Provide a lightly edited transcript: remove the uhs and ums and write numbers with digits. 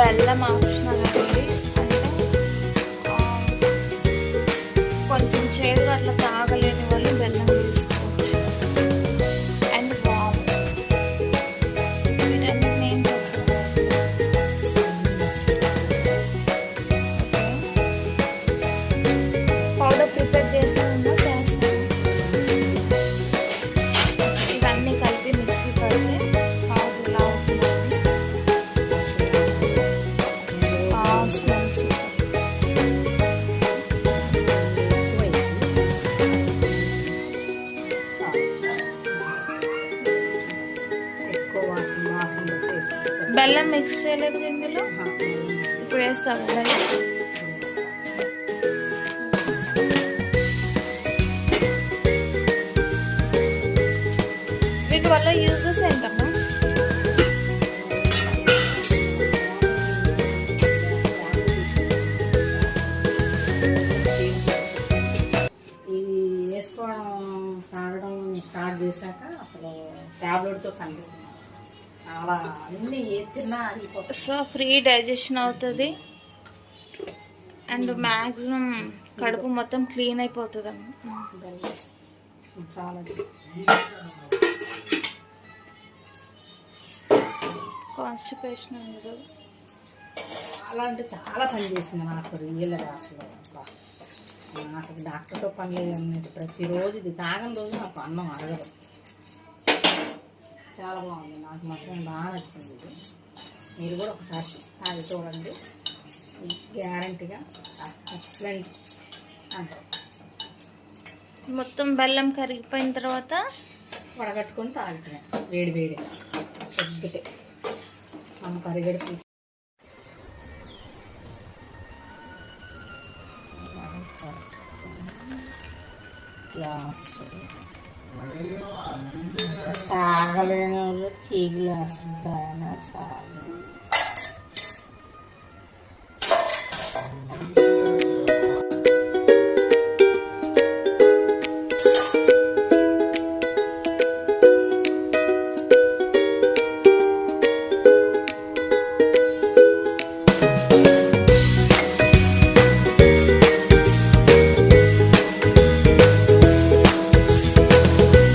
బెల్లం ఆప్షనల్ అండి. అంటే కొంచెం చేదుగా అట్లా తాగలేని వాళ్ళు బెల్లం తీసుకోవచ్చు. అండ్ వామ్ వీటన్నిటిని ఏం చేస్తారు? పౌడర్ ప్రిపేర్ చేస్తామో చేస్తాం. ఇవన్నీ కలిపి మిక్సీ పడితే పౌడర్ ఇలా అవుతుంది. Smell super. బెల్లం మిక్స్ చేయలేదు ఇందులో, ఇప్పుడు వేస్తాం బెల్లం. వీటి వల్ల యూజెస్ ఏంటమ్మా? ఇది వేసుకోవడం తాగడం స్టార్ట్ చేశాక అసలు ట్యాబ్లెట్తో పనిచేస్తున్నాం. చాలా అన్నీ ఏది తిన్నా అయిపోతుంది. సో ఫ్రీ డైజెషన్ అవుతుంది అండ్ మ్యాక్సిమం కడుపు మొత్తం క్లీన్ అయిపోతుంది అమ్మ. చాలా కాన్స్టిపేషన్ ఉండదు. చాలా అంటే చాలా పని చేసింది నాకు రియల్గా. అసలు నాకు డాక్టర్తో పని లేదు అన్నట్టు ప్రతిరోజు ఇది తాగని రోజు నాకు అన్నం అడగదు. చాలా బాగుంది, నాకు మాత్రం బాగా నచ్చింది ఇది. మీరు కూడా ఒకసారి తాగి చూడండి, గ్యారంటీగా ఎక్సలెంట్ అంటారు. మొత్తం బెల్లం కరిగిపోయిన తర్వాత వడగట్టుకొని తాగుతున్నాయి వేడి వేడి పొద్దుటే మనం కరిగడుపు. తాగలేని వాళ్ళు టీ గ్లాసు తాగినా చాలు.